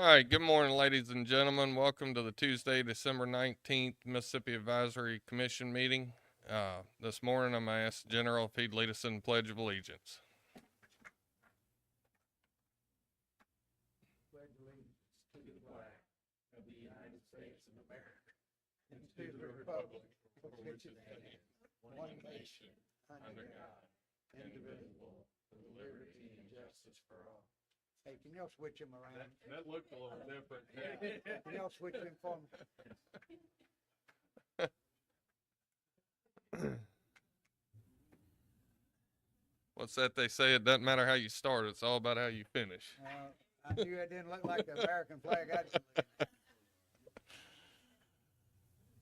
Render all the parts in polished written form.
All right, good morning, ladies and gentlemen. Welcome to the Tuesday, December 19th Mississippi Advisory Commission meeting. This morning, I'm going to ask the General if he'd lead us in the Pledge of Allegiance. Pledge allegiance to the flag of the United States of America and to the republic for which it stands, one nation, under God, indivisible, with liberty and justice for all. Hey, can y'all switch them around? That looked a little different. Can y'all switch them for me? What's that they say? It doesn't matter how you start, it's all about how you finish. I knew it didn't look like the American flag I'd been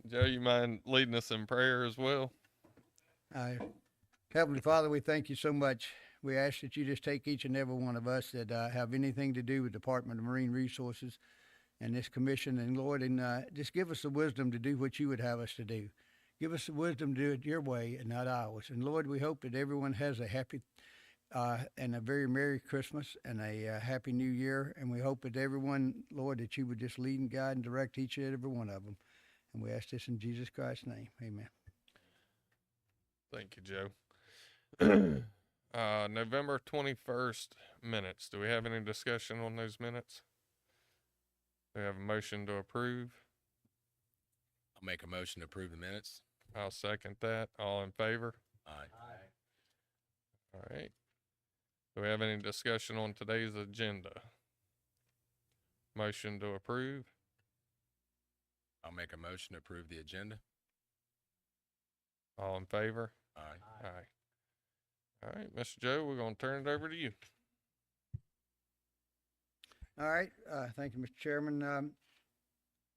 Joe, you mind leading us in prayer as well? Heavenly Father, we thank you so much. We ask that you just take each and every one of us that have anything to do with Department of Marine Resources and this commission, and Lord, and just give us the wisdom to do what you would have us to do. Give us the wisdom to do it your way and not ours. And Lord, we hope that everyone has a happy and a very Merry Christmas and a Happy New Year. And we hope that everyone, Lord, that you would just lead and guide and direct each and every one of them. And we ask this in Jesus Christ's name. Amen. Thank you, Joe. November 21st minutes. Do we have any discussion on those minutes? Do we have a motion to approve? I'll make a motion to approve the minutes. I'll second that. All in favor? Aye. All right. Do we have any discussion on today's agenda? Motion to approve. I'll make a motion to approve the agenda. All in favor? Aye. Aye. All right, Mr. Joe, we're going to turn it over to you. All right. Thank you, Mr. Chairman.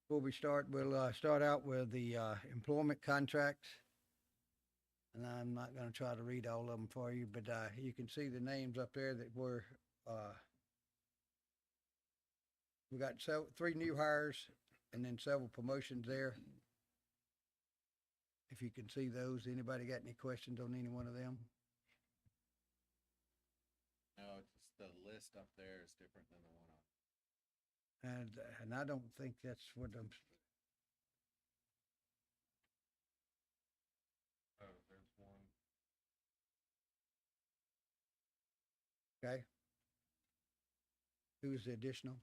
Before we start, we'll start out with the employment contracts. And I'm not going to try to read all of them for you, but you can see the names up there that were, we got 3 new hires and then several promotions there. If you can see those, anybody got any questions on any one of them? No, it's just the list up there is different than the one on. And I don't think that's what I'm, Oh, there's one. okay? Who's the additional?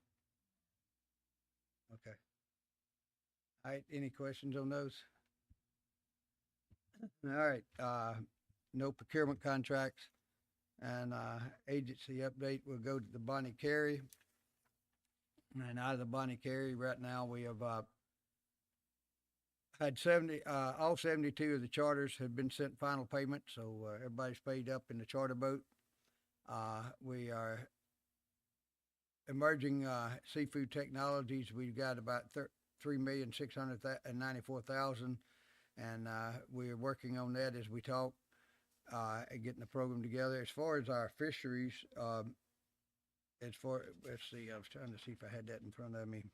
Okay. All right, any questions on those? All right, no procurement contracts. And agency update will go to the Bonnie Carey. And out of the Bonnie Carey, right now we have had 70, all 72 of the charters have been sent final payment, so everybody's paid up in the charter boat. We are emerging seafood technologies. We've got about 3,694,000, and we're working on that as we talk, and getting the program together. As far as our fisheries, let's see, I was trying to see if I had that in front of me.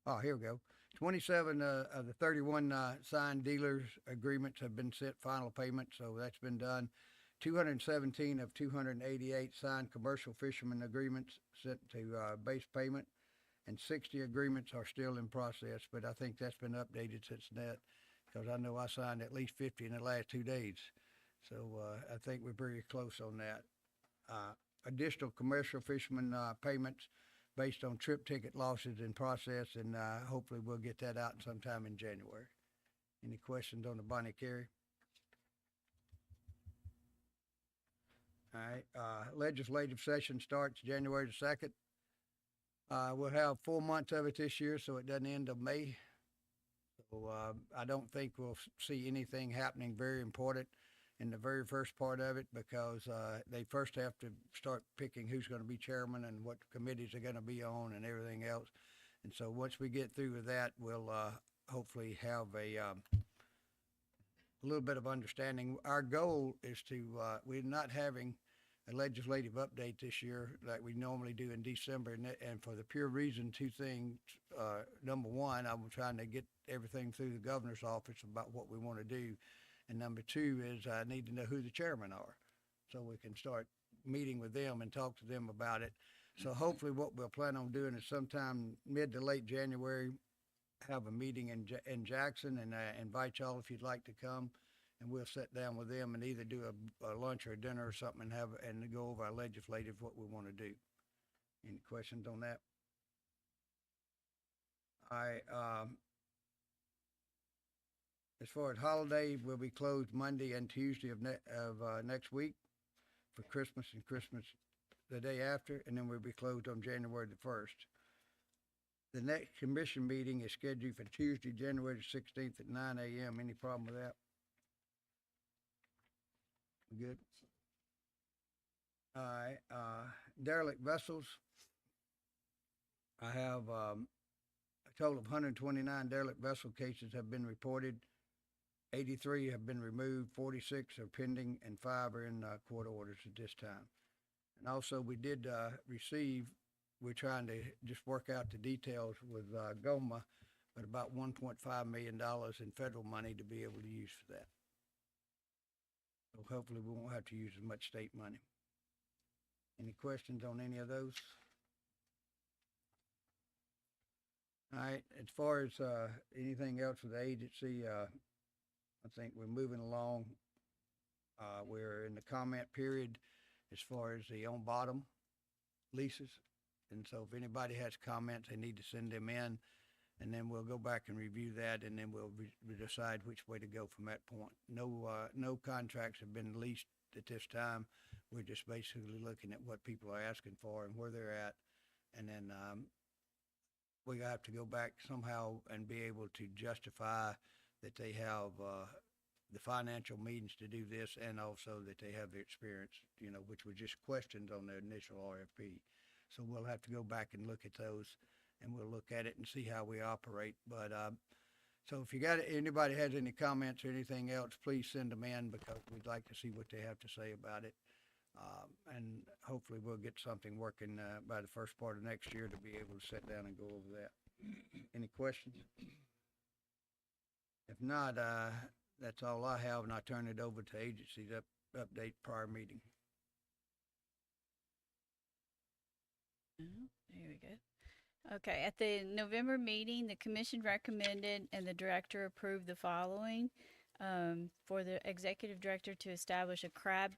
Oh, here we go. 27 of the 31 signed dealers agreements have been sent final payment, so that's been done. 217 of 288 signed commercial fishermen agreements sent to base payment, and 60 agreements are still in process, but I think that's been updated since that, because I know I signed at least 50 in the last 2 days. So I think we're pretty close on that. Additional commercial fishermen payments based on trip ticket losses in process, and hopefully we'll get that out sometime in January. Any questions on the Bonnie Carey? All right, legislative session starts January the 2nd. We'll have 4 months of it this year, so it doesn't end of May. So I don't think we'll see anything happening very important in the very first part of it, because they first have to start picking who's going to be chairman and what committees are going to be on and everything else. And so once we get through with that, we'll hopefully have a little bit of understanding. Our goal is to, we're not having a legislative update this year like we normally do in December, and for the pure reason, 2 things. Number one, I'm trying to get everything through the governor's office about what we want to do. And number 2 is I need to know who the chairmen are. so we can start meeting with them and talk to them about it. So hopefully what we'll plan on doing is sometime mid to late January, have a meeting in Jackson, and invite y'all if you'd like to come. And we'll sit down with them and either do a lunch or a dinner or something and go over our legislative, what we want to do. Any questions on that? All right, as far as holiday, we'll be closed Monday and Tuesday of next week for Christmas and Christmas the day after, and then we'll be closed on January the 1st. The next commission meeting is scheduled for Tuesday, January the 16th at 9 a.m. Any problem with that? Good. All right, derelict vessels. I have a total of 129 derelict vessel cases have been reported. 83 have been removed, 46 are pending, and 5 are in court orders at this time. And also, we did receive, we're trying to just work out the details with GOMA, but about $1.5 million in federal money to be able to use for that. So hopefully we won't have to use as much state money. Any questions on any of those? All right, as far as anything else with the agency, I think we're moving along. We're in the comment period as far as the on bottom leases. And so if anybody has comments, they need to send them in, and then we'll go back and review that, and then we'll decide which way to go from that point. No contracts have been leased at this time. We're just basically looking at what people are asking for and where they're at. And then we have to go back somehow and be able to justify that they have the financial means to do this, and also that they have the experience, which was just questioned on the initial RFP. So we'll have to go back and look at those, and we'll look at it and see how we operate. But so if anybody has any comments or anything else, please send them in, because we'd like to see what they have to say about it. And hopefully we'll get something working by the first part of next year to be able to sit down and go over that. Any questions? If not, that's all I have, and I turn it over to agencies update prior meeting. There we go. Okay, at the November meeting, the commission recommended and the director approved the following. For the executive director to establish a crab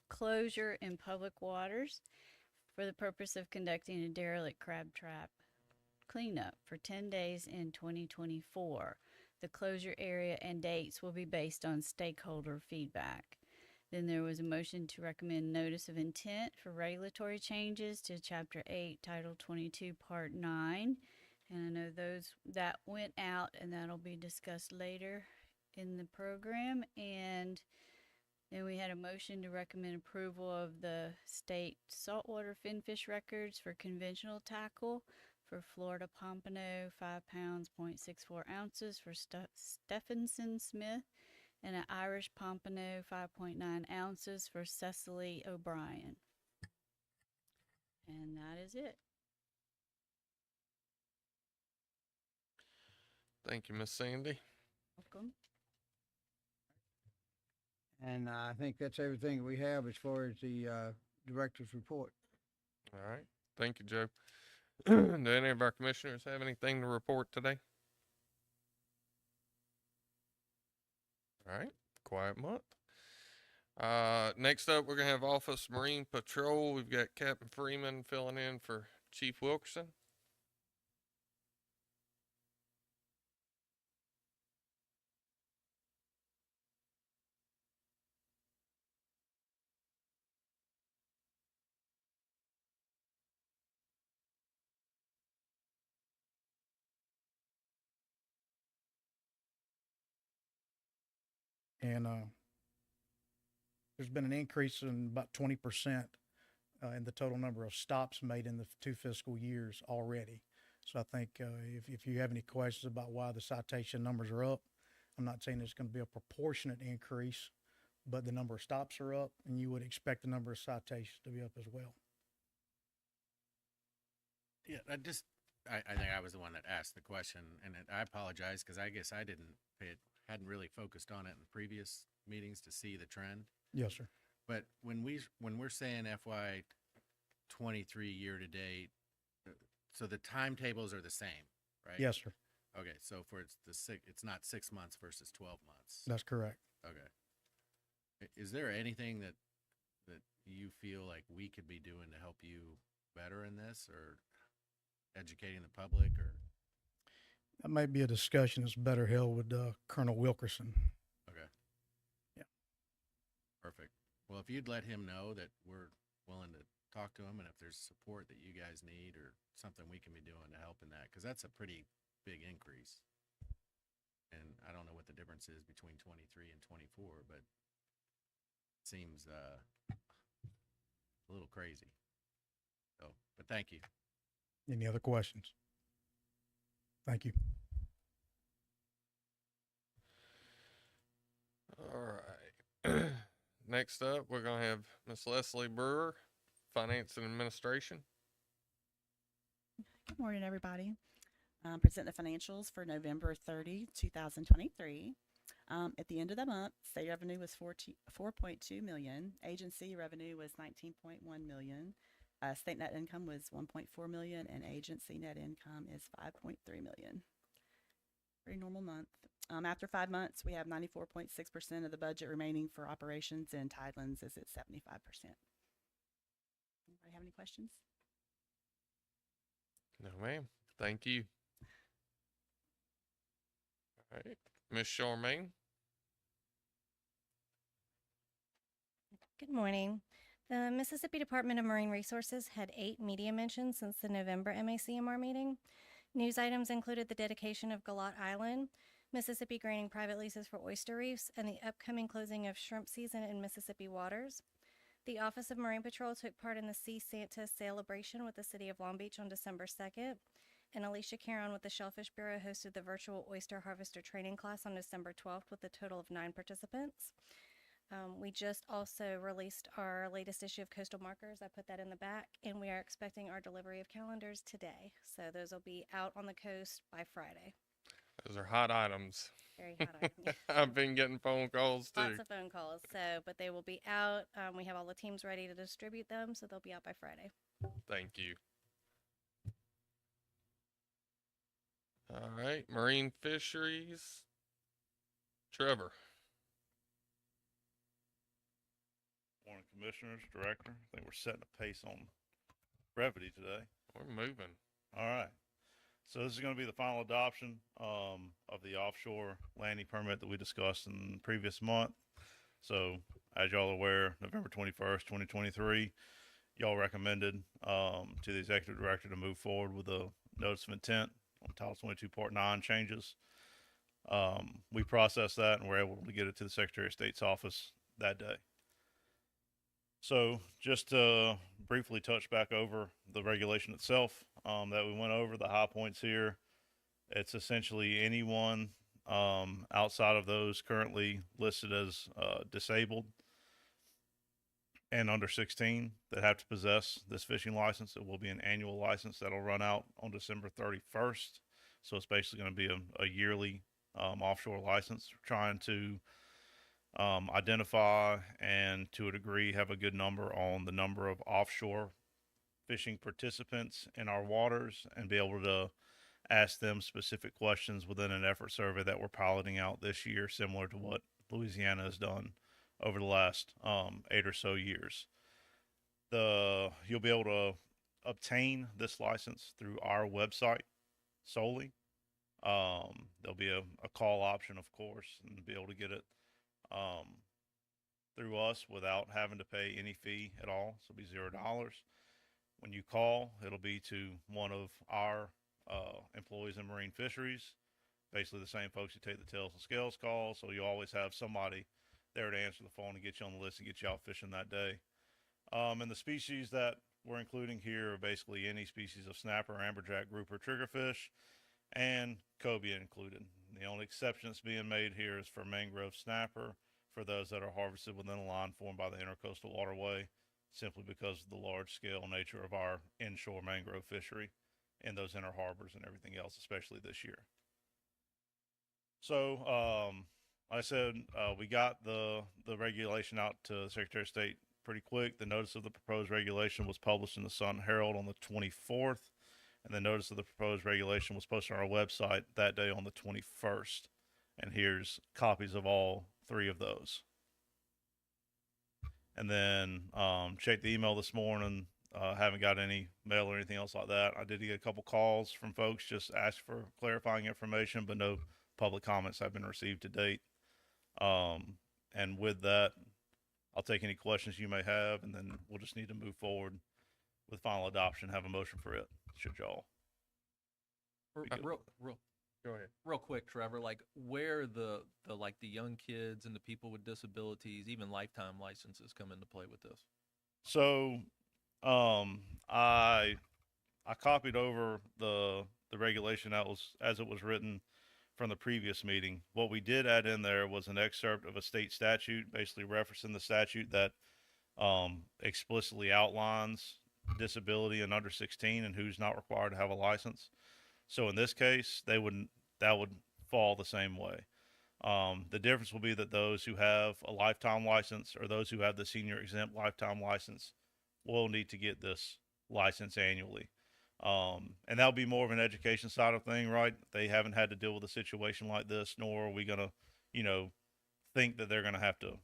closure in public waters for the purpose of conducting a derelict crab trap cleanup for 10 days in 2024. The closure area and dates will be based on stakeholder feedback. Then there was a motion to recommend notice of intent for regulatory changes to Chapter 8, Title 22, Part 9. And I know that went out, and that'll be discussed later in the program. And then we had a motion to recommend approval of the state saltwater finfish records for conventional tackle for Florida pompano, 5 pounds, 0.64 ounces for Stephenson Smith, and an Irish pompano, 5.9 ounces for Cecily O'Brien. And that is it. Thank you, Miss Sandy. Welcome. And I think that's everything we have as far as the director's report. All right. Thank you, Joe. Do any of our commissioners have anything to report today? All right. Quiet month. Next up, we're going to have Office Marine Patrol. We've got Captain Freeman filling in for Chief Wilkerson. And there's been an increase in about 20% in the total number of stops made in the 2 fiscal years already. So I think if you have any questions about why the citation numbers are up, I'm not saying it's going to be a proportionate increase, but the number of stops are up, and you would expect the number of citations to be up as well. Yeah, I think I was the one that asked the question, and I apologize because I guess I hadn't really focused on it in previous meetings to see the trend. Yes, sir. But when we're saying FY 23 year to date, so the timetables are the same, right? Yes, sir. Okay, so for it's not 6 months versus 12 months. That's correct. Okay. Is there anything that you feel like we could be doing to help you better in this, or educating the public, or? That might be a discussion that's better held with Colonel Wilkerson. Okay. Yeah. Perfect. Well, if you'd let him know that we're willing to talk to him, and if there's support that you guys need or something we can be doing to help in that, because that's a pretty big increase. And I don't know what the difference is between 23 and 24, but it seems a little crazy. So, but thank you. Any other questions? Thank you. All right. Next up, we're gonna have Miss Leslie Brewer, Finance and Administration. Good morning, everybody. Present the financials for November 30, 2023. At the end of the month, state revenue was 4.2 million. Agency revenue was 19.1 million. State net income was 1.4 million, and agency net income is 5.3 million. Pretty normal month. After 5 months, we have 94.6% of the budget remaining for operations, and Tidelands is at 75%. Anybody have any questions? No, ma'am. Thank you. All right, Miss Charmaine. Good morning. The Mississippi Department of Marine Resources had 8 media mentions since the November MACMR meeting. News items included the dedication of Galat Island, Mississippi granting private leases for oyster reefs, and the upcoming closing of shrimp season in Mississippi waters. The Office of Marine Patrol took part in the Sea Santa celebration with the City of Long Beach on December 2nd, and Alicia Caron with the Shellfish Bureau hosted the virtual oyster harvester training class on December 12th with a total of 9 participants. We just also released our latest issue of Coastal Markers. I put that in the back, and we are expecting our delivery of calendars today. So those will be out on the coast by Friday. Those are hot items. Very hot item. I've been getting phone calls too. Lots of phone calls. So, but they will be out. We have all the teams ready to distribute them, so they'll be out by Friday. Thank you. All right, Marine Fisheries. Trevor. Morning, Commissioners, Director. I think we're setting a pace on brevity today. We're moving. All right. So this is going to be the final adoption of the offshore landing permit that we discussed in the previous month. So as y'all are aware, November 21st, 2023, y'all recommended to the Executive Director to move forward with a notice of intent on Title 22 Part 9 changes. We processed that and were able to get it to the Secretary of State's office that day. So just to briefly touch back over the regulation itself that we went over, the high points here, it's essentially anyone outside of those currently listed as disabled and under 16 that have to possess this fishing license. It will be an annual license that'll run out on December 31st. So it's basically going to be a yearly offshore license. We're trying to identify and to a degree have a good number on the number of offshore fishing participants in our waters and be able to ask them specific questions within an effort survey that we're piloting out this year, similar to what Louisiana has done over the last 8 or so years. You'll be able to obtain this license through our website solely. There'll be a call option, of course, and be able to get it through us without having to pay any fee at all. So it'll be $0. When you call, it'll be to one of our employees in marine fisheries, basically the same folks who take the tails and scales call. So you always have somebody there to answer the phone and get you on the list and get you out fishing that day. And the species that we're including here are basically any species of snapper, amberjack, grouper, triggerfish, and cobia included. The only exception that's being made here is for mangrove snapper for those that are harvested within a line formed by the Intercoastal Waterway, simply because of the large scale nature of our inshore mangrove fishery in those inner harbors and everything else, especially this year. So Like I said, we got the regulation out to the Secretary of State pretty quick. The notice of the proposed regulation was published in the Sun Herald on the 24th, and the notice of the proposed regulation was posted on our website that day on the 21st. And here's copies of all 3 of those. And then checked the email this morning. Haven't got any mail or anything else like that. I did get a couple calls from folks just asked for clarifying information, but no public comments have been received to date. And with that, I'll take any questions you may have, and then we'll just need to move forward with final adoption, have a motion for it, should y'all. Because- Go ahead. Real quick, Trevor, like where the like the young kids and the people with disabilities, even lifetime licenses come into play with this. So, I copied over the regulation that was, as it was written from the previous meeting. What we did add in there was an excerpt of a state statute, basically referencing the statute that, explicitly outlines disability and under 16 and who's not required to have a license. So in this case, that would fall the same way. The difference will be that those who have a lifetime license or those who have the senior exempt lifetime license will need to get this license annually. And that'll be more of an education side of thing, right? They haven't had to deal with a situation like this, nor are we going to, think that they're going to have to,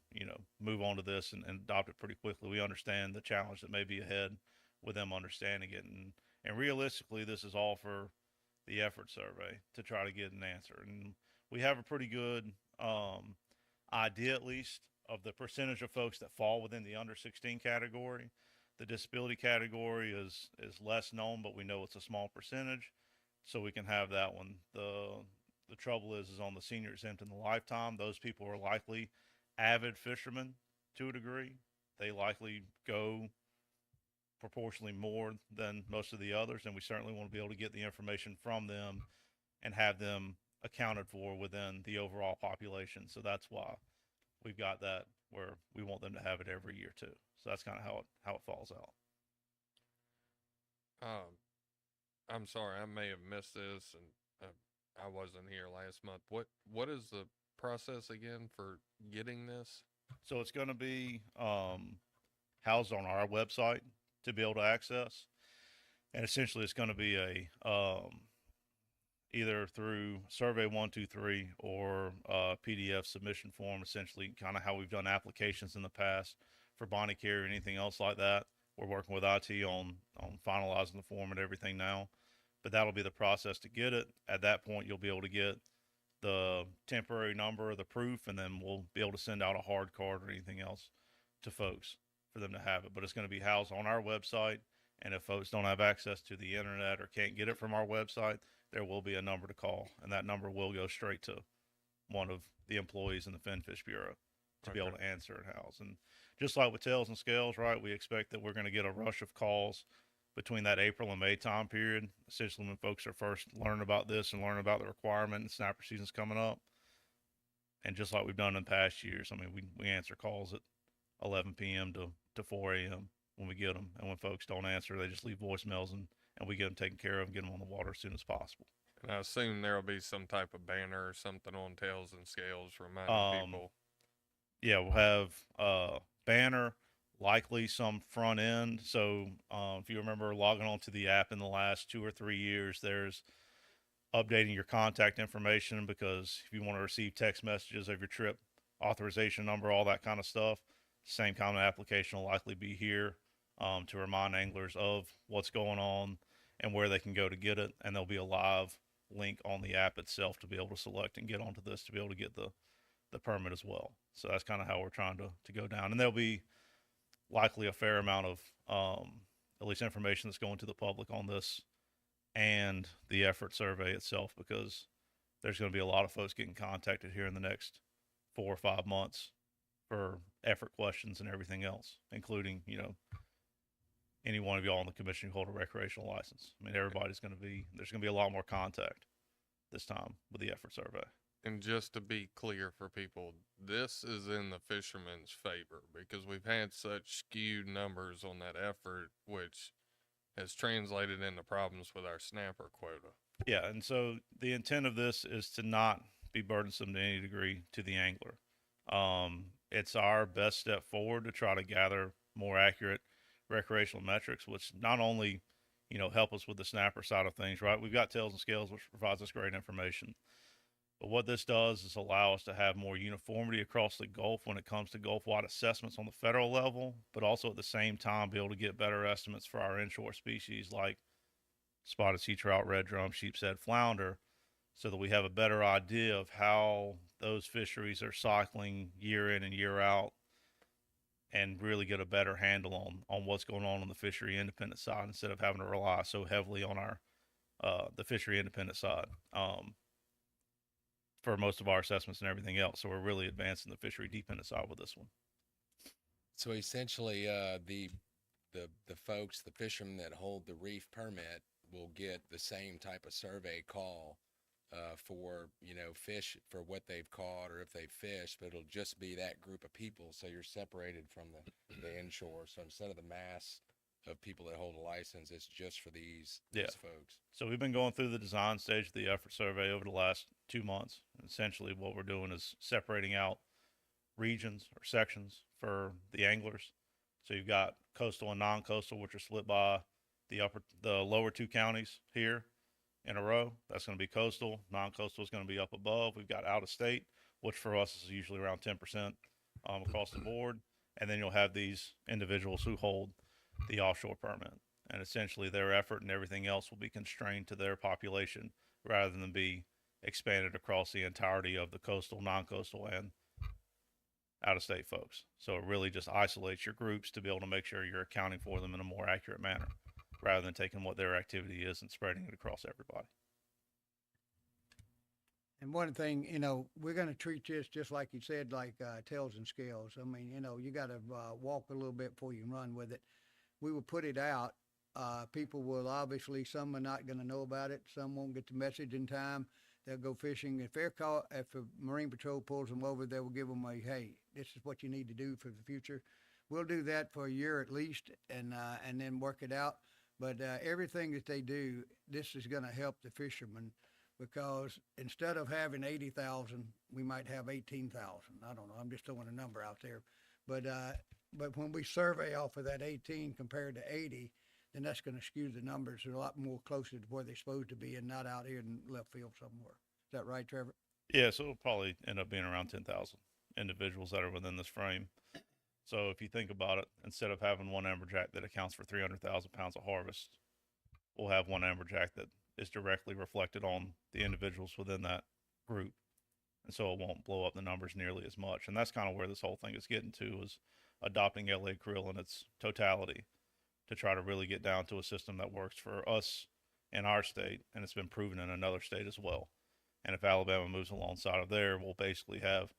move on to this and adopt it pretty quickly. We understand the challenge that may be ahead with them understanding it. And realistically, this is all for the effort survey to try to get an answer. And we have a pretty good idea, at least, of the percentage of folks that fall within the under 16 category. The disability category is less known, but we know it's a small percentage, so we can have that one. The trouble is on the senior exempt and the lifetime, those people are likely avid fishermen to a degree. They likely go proportionally more than most of the others, and we certainly want to be able to get the information from them and have them accounted for within the overall population. So that's why we've got that where we want them to have it every year too. So that's kind of how it falls out. I'm sorry, I may have missed this, and I wasn't here last month. What is the process again for getting this? So it's going to be housed on our website to be able to access, and essentially it's going to be a either through Survey 123 or PDF submission form, essentially kind of how we've done applications in the past for Bonnie Care or anything else like that. We're working with IT on finalizing the form and everything now, but that'll be the process to get it. At that point, you'll be able to get the temporary number of the proof, and then we'll be able to send out a hard card or anything else to folks for them to have it. But it's going to be housed on our website, and if folks don't have access to the internet or can't get it from our website, there will be a number to call, and that number will go straight to one of the employees in the Finfish Bureau to be able to answer and house. And just like with Tails and Scales, right, we expect that we're going to get a rush of calls between that April and May time period, essentially when folks are first learning about this and learning about the requirement and snapper season's coming up. And just like we've done in past years, I mean, we answer calls at 11 p.m. to 4 a.m. when we get them. And when folks don't answer, they just leave voicemails, and we get them taken care of and get them on the water as soon as possible. And I assume there'll be some type of banner or something on Tails and Scales reminding people. Yeah, we'll have banner, likely some front end. So if you remember logging onto the app in the last 2 or 3 years, there's updating your contact information, because if you want to receive text messages of your trip authorization number, all that kind of stuff, same kind of application will likely be here to remind anglers of what's going on and where they can go to get it. And there'll be a live link on the app itself to be able to select and get onto this to be able to get the permit as well. So that's kind of how we're trying to go down. And there'll be likely a fair amount of at least information that's going to the public on this and the effort survey itself, because there's going to be a lot of folks getting contacted here in the next 4 or 5 months for effort questions and everything else, including, any one of y'all on the commission who hold a recreational license. I mean, there's going to be a lot more contact this time with the effort survey. And just to be clear for people, this is in the fishermen's favor, because we've had such skewed numbers on that effort, which has translated into problems with our snapper quota. Yeah, and so the intent of this is to not be burdensome to any degree to the angler. It's our best step forward to try to gather more accurate recreational metrics, which not only, help us with the snapper side of things, right? We've got tails and scales, which provides us great information. But what this does is allow us to have more uniformity across the Gulf when it comes to Gulf-wide assessments on the federal level, but also at the same time be able to get better estimates for our inshore species like spotted sea trout, red drum, sheepshead, flounder, so that we have a better idea of how those fisheries are cycling year in and year out, and really get a better handle on what's going on the fishery independent side instead of having to rely so heavily on our the fishery independent side for most of our assessments and everything else. So we're really advancing the fishery dependent side with this one. So essentially, the folks, the fishermen that hold the reef permit will get the same type of survey call for, fish for what they've caught or if they fished, but it'll just be that group of people. So you're separated from the inshore. So instead of the mass of people that hold a license, it's just for these folks. So we've been going through the design stage of the effort survey over the last 2 months. And essentially what we're doing is separating out regions or sections for the anglers. So you've got coastal and non-coastal, which are split by the lower 2 counties here in a row. That's going to be coastal. Non-coastal is going to be up above. We've got out of state, which for us is usually around 10% across the board. And then you'll have these individuals who hold the offshore permit. And essentially their effort and everything else will be constrained to their population rather than be expanded across the entirety of the coastal, non-coastal, and out-of-state folks. So it really just isolates your groups to be able to make sure you're accounting for them in a more accurate manner, rather than taking what their activity is and spreading it across everybody. And one thing, we're going to treat this just like you said, like tails and scales. I mean, you got to walk a little bit before you can run with it. We will put it out. People will obviously, some are not going to know about it. Some won't get the message in time. They'll go fishing. If they're caught, if the Marine Patrol pulls them over, they will give them hey, this is what you need to do for the future. We'll do that for a year at least, and then work it out. But everything that they do, this is going to help the fishermen, because instead of having 80,000, we might have 18,000. I don't know. I'm just throwing a number out there. But when we survey off of that 18 compared to 80, then that's going to skew the numbers a lot more closer to where they're supposed to be and not out here in left field somewhere. Is that right, Trevor? Yeah, so it'll probably end up being around 10,000 individuals that are within this frame. So if you think about it, instead of having one amberjack that accounts for 300,000 pounds of harvest, we'll have one amberjack that is directly reflected on the individuals within that group. And so it won't blow up the numbers nearly as much. And that's kind of where this whole thing is getting to, is adopting LA Krill in its totality to try to really get down to a system that works for us in our state. And it's been proven in another state as well. And if Alabama moves alongside of there, we'll basically have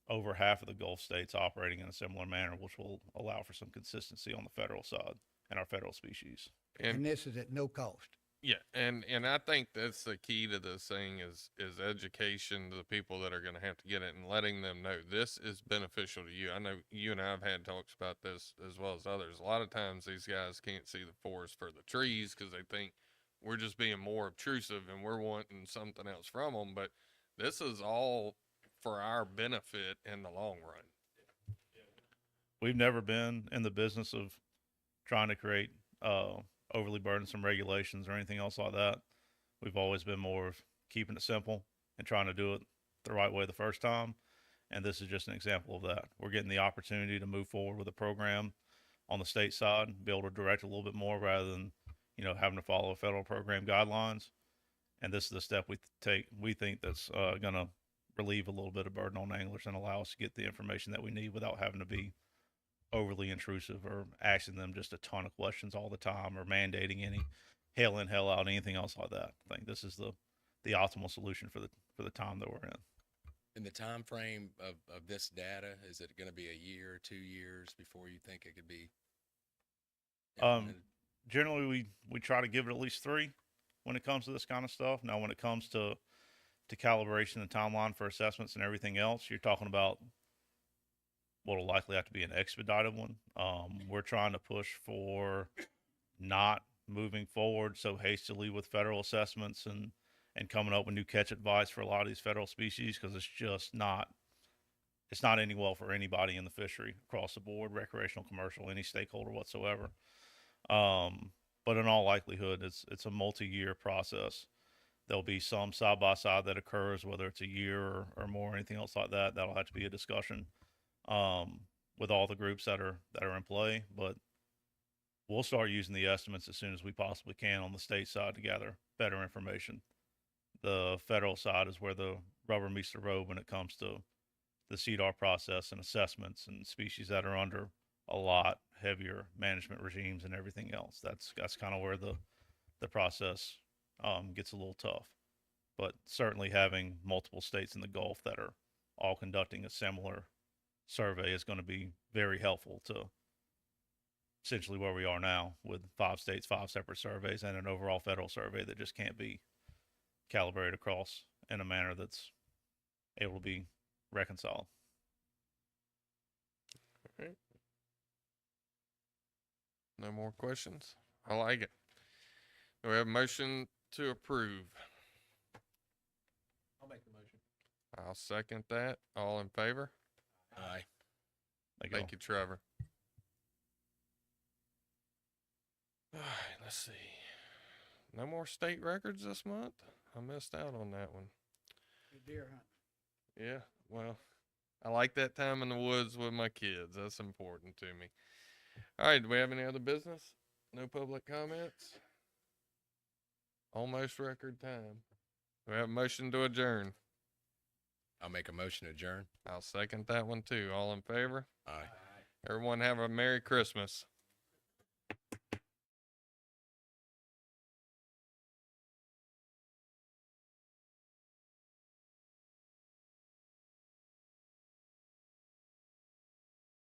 over half of the Gulf states operating in a similar manner, which will allow for some consistency on the federal side and our federal species. And this is at no cost. Yeah, and I think that's the key to this thing is education to the people that are going to have to get it, and letting them know this is beneficial to you. I know you and I have had talks about this as well as others. A lot of times these guys can't see the forest for the trees because they think we're just being more obtrusive and we're wanting something else from them. But this is all for our benefit in the long run. We've never been in the business of trying to create overly burdensome regulations or anything else like that. We've always been more of keeping it simple and trying to do it the right way the first time. And this is just an example of that. We're getting the opportunity to move forward with a program on the state side, be able to direct a little bit more rather than, having to follow federal program guidelines. And this is the step we think that's going to relieve a little bit of burden on anglers and allow us to get the information that we need without having to be overly intrusive or asking them just a ton of questions all the time or mandating any hell in, hell out, anything else like that. I think this is the optimal solution for the time that we're in. In the time frame of this data, is it going to be a year, 2 years before you think it could be implemented? Generally we try to give it at least 3 when it comes to this kind of stuff. Now, when it comes to calibration and timeline for assessments and everything else, you're talking about what will likely have to be an expedited one. We're trying to push for not moving forward so hastily with federal assessments and and coming up with new catch advice for a lot of these federal species, because it's just not, it's not ending well for anybody in the fishery across the board, recreational, commercial, any stakeholder whatsoever. But in all likelihood, it's a multi-year process. There'll be some side by side that occurs, whether it's a year or more, anything else like that. That'll have to be a discussion with all the groups that are in play. But we'll start using the estimates as soon as we possibly can on the state side to gather better information. The federal side is where the rubber meets the road when it comes to the CDR process and assessments and species that are under a lot heavier management regimes and everything else. That's kind of where the process gets a little tough. But certainly having multiple states in the Gulf that are all conducting a similar survey is going to be very helpful to essentially where we are now with 5 states, 5 separate surveys, and an overall federal survey that just can't be calibrated across in a manner that's able to be reconciled. Okay. No more questions? I like it. Do we have a motion to approve? I'll make the motion. I'll second that. All in favor? Aye. Thank you, Trevor. All right, let's see. No more state records this month? I missed out on that one. Deer hunt. Yeah, well, I like that time in the woods with my kids. That's important to me. All right, do we have any other business? No public comments? Almost record time. Do we have a motion to adjourn? I'll make a motion to adjourn. I'll second that one too. All in favor? Aye. Everyone have a Merry Christmas.